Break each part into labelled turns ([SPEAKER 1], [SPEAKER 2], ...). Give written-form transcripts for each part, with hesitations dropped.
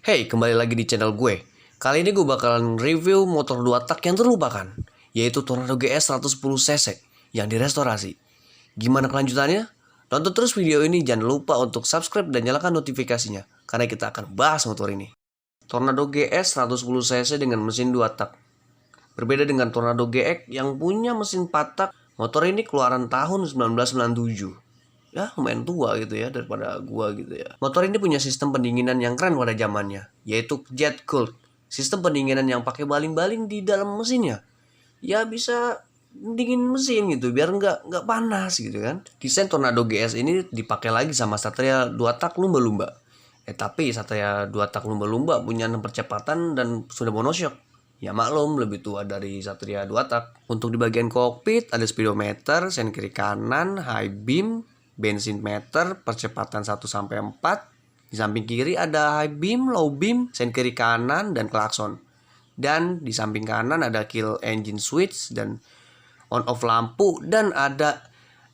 [SPEAKER 1] Hey, kembali lagi di channel gue. Kali ini gue bakalan review motor 2 tak yang terlupakan, yaitu Tornado GS 110cc yang direstorasi. Gimana kelanjutannya? Tonton terus video ini, jangan lupa untuk subscribe dan nyalakan notifikasinya, karena kita akan bahas motor ini. Tornado GS 110cc dengan mesin 2 tak. Berbeda dengan Tornado GX yang punya mesin 4 tak, motor ini keluaran tahun 1997. Ya lumayan tua gitu ya daripada gua gitu ya. Motor ini punya sistem pendinginan yang keren pada zamannya, yaitu jet cooled. Sistem pendinginan yang pakai baling-baling di dalam mesinnya. Ya bisa dingin mesin gitu biar nggak panas gitu kan. Desain Tornado GS ini dipakai lagi sama Satria 2 tak lumba-lumba. Tapi Satria 2 tak lumba-lumba punya 6 percepatan dan sudah monoshock. Ya maklum lebih tua dari Satria 2 tak. Untuk di bagian kokpit ada speedometer, sen kiri kanan, high beam, bensin meter, percepatan 1 sampai 4. Di samping kiri ada high beam, low beam, sen kiri kanan dan klakson. Dan di samping kanan ada kill engine switch dan on off lampu, dan ada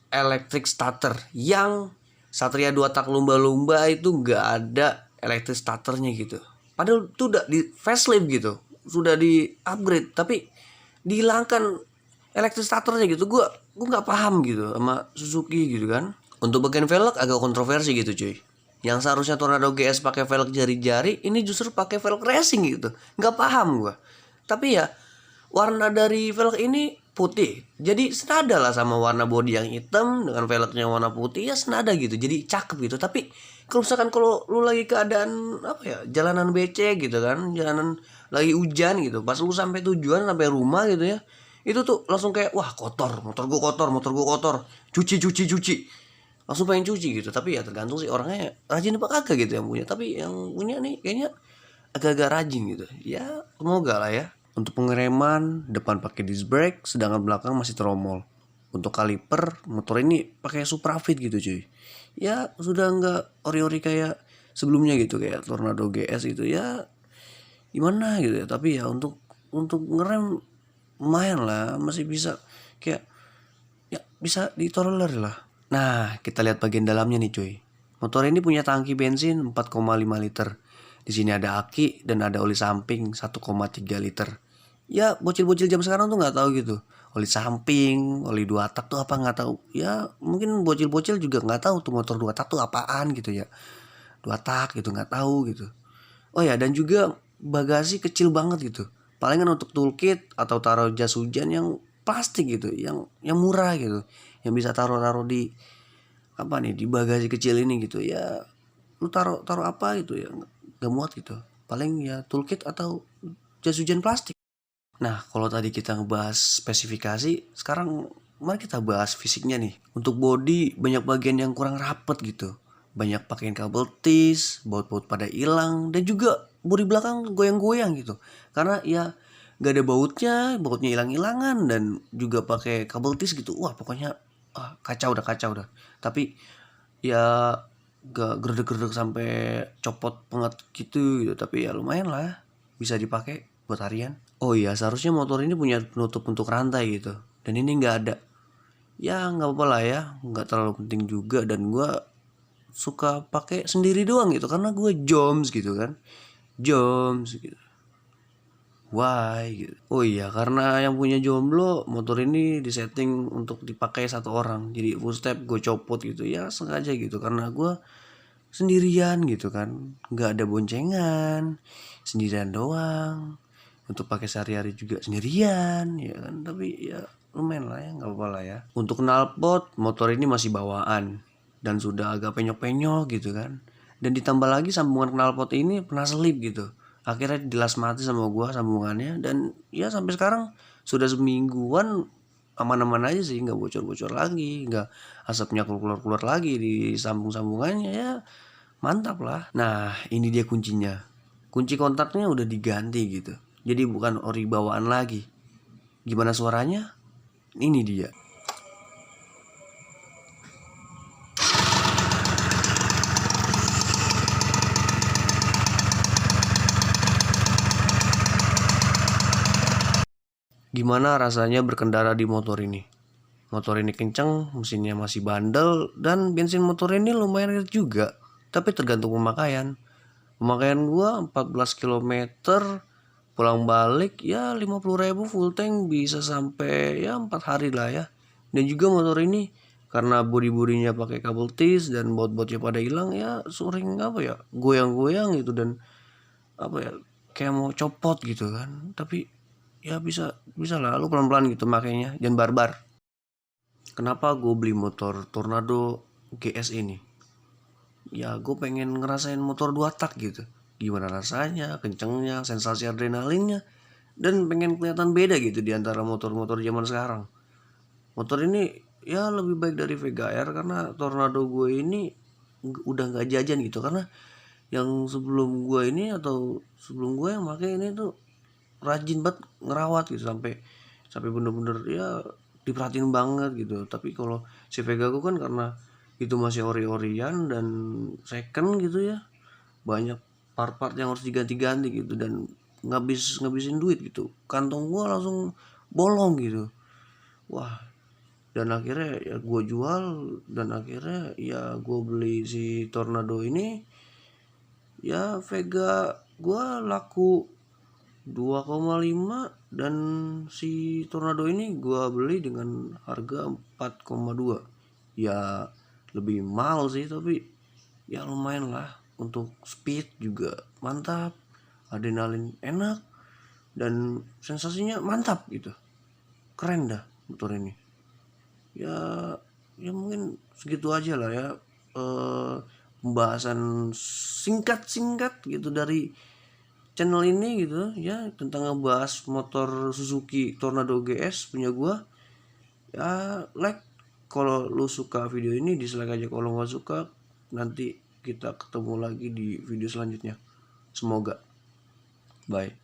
[SPEAKER 1] electric starter yang Satria 2 tak lumba-lumba itu nggak ada electric starternya gitu. Padahal itu udah di facelift gitu, sudah di upgrade tapi dihilangkan electric starternya gitu. Gue nggak paham gitu sama Suzuki gitu kan. Untuk bagian velg agak kontroversi gitu cuy. Yang seharusnya Tornado GS pakai velg jari-jari, ini justru pakai velg racing gitu. Nggak paham gue. Tapi ya warna dari velg ini putih, jadi senada lah sama warna bodi yang hitam dengan velgnya warna putih, ya senada gitu, jadi cakep gitu. Tapi kalau lu lagi keadaan apa ya, jalanan becek gitu kan, jalanan lagi hujan gitu, pas lu sampai tujuan, sampai rumah gitu ya, itu tuh langsung kayak wah kotor, motor gua kotor, cuci, langsung pengen cuci gitu. Tapi ya tergantung sih orangnya rajin apa kagak gitu yang punya. Tapi yang punya nih kayaknya agak-agak rajin gitu ya, semoga lah ya. Untuk pengereman depan pakai disc brake, sedangkan belakang masih tromol. Untuk kaliper motor ini pakai Suprafit gitu cuy. Ya sudah nggak ori-ori kayak sebelumnya gitu, kayak Tornado GS gitu ya, gimana gitu ya. Tapi ya untuk ngerem lumayan lah, masih bisa kayak ya bisa ditolerir lah. Nah, kita lihat bagian dalamnya nih cuy. Motor ini punya tangki bensin 4,5 liter. Di sini ada aki dan ada oli samping 1,3 liter. Ya, bocil-bocil jam sekarang tuh nggak tahu gitu. Oli samping, oli 2 tak tuh apa nggak tahu. Ya, mungkin bocil-bocil juga nggak tahu tuh motor 2 tak tuh apaan gitu ya. 2 tak gitu nggak tahu gitu. Oh ya, dan juga bagasi kecil banget gitu. Palingan untuk toolkit atau taruh jas hujan yang plastik gitu, yang murah gitu, yang bisa taruh di apa nih, di bagasi kecil ini gitu ya. Lu taruh apa gitu ya, nggak muat gitu. Paling ya toolkit atau jas hujan plastik. Nah, kalau tadi kita ngebahas spesifikasi, sekarang mari kita bahas fisiknya nih. Untuk bodi banyak bagian yang kurang rapet gitu. Banyak pakaian kabel tis, baut-baut pada hilang, dan juga bodi belakang goyang-goyang gitu. Karena ya gak ada bautnya hilang-hilangan, dan juga pakai kabel tis gitu. Wah, pokoknya kacau dah. Tapi ya gak gerdek-gerdek sampai copot penget gitu. Tapi ya lumayan lah, bisa dipakai buat harian. Oh iya, seharusnya motor ini punya penutup untuk rantai gitu, dan ini nggak ada. Ya nggak apa-apa lah ya, nggak terlalu penting juga. Dan gue suka pakai sendiri doang gitu, karena gue joms gitu kan, joms gitu. Why gitu. Oh iya, karena yang punya jomblo, motor ini disetting untuk dipakai satu orang. Jadi full step gue copot gitu ya, sengaja gitu, karena gue sendirian gitu kan, nggak ada boncengan, sendirian doang. Untuk pakai sehari-hari juga sendirian ya kan. Tapi ya lumayan lah ya, nggak apa-apa lah ya. Untuk knalpot motor ini masih bawaan dan sudah agak penyok-penyok gitu kan. Dan ditambah lagi sambungan knalpot ini pernah selip gitu, akhirnya dilas mati sama gua sambungannya. Dan ya sampai sekarang sudah semingguan aman-aman aja sih, nggak bocor-bocor lagi, nggak asapnya keluar-keluar lagi di sambung-sambungannya. Ya mantap lah. Nah, ini dia kuncinya. Kunci kontaknya udah diganti gitu, jadi bukan ori bawaan lagi. Gimana suaranya? Ini dia. Gimana rasanya berkendara di motor ini? Motor ini kenceng, mesinnya masih bandel, dan bensin motor ini lumayan irit juga. Tapi tergantung pemakaian. Pemakaian gua 14 kilometer, pulang balik ya 50.000 full tank, bisa sampai ya 4 hari lah ya. Dan juga motor ini karena bodi-bodinya pakai kabel tis dan baut-bautnya pada hilang ya, sering apa ya, goyang-goyang gitu, dan apa ya, kayak mau copot gitu kan. Tapi ya bisa bisa lah, lu pelan-pelan gitu makanya, jangan barbar. Kenapa gue beli motor Tornado GS ini? Ya gue pengen ngerasain motor 2 tak gitu, gimana rasanya, kencengnya, sensasi adrenalinnya, dan pengen kelihatan beda gitu di antara motor-motor zaman sekarang. Motor ini ya lebih baik dari Vega R karena Tornado gue ini udah nggak jajan gitu, karena yang sebelum gue ini atau sebelum gue yang pakai ini tuh rajin banget ngerawat gitu, sampai sampai bener-bener ya diperhatiin banget gitu. Tapi kalau si Vega gue kan karena itu masih ori-orian dan second gitu ya, banyak part-part yang harus diganti-ganti gitu, dan ngabisin duit gitu, kantong gue langsung bolong gitu. Wah, dan akhirnya ya gue jual, dan akhirnya ya gue beli si Tornado ini. Ya Vega gue laku 2,5, dan si Tornado ini gue beli dengan harga 4,2. Ya lebih mahal sih, tapi ya lumayan lah. Untuk speed juga mantap, adrenalin enak, dan sensasinya mantap gitu. Keren dah motor ini. Ya ya mungkin segitu aja lah ya, pembahasan singkat-singkat gitu dari channel ini gitu ya, tentang ngebahas motor Suzuki Tornado GS punya gua. Ya like kalau lu suka video ini, dislike aja kalau nggak suka. Nanti kita ketemu lagi di video selanjutnya, semoga. Bye.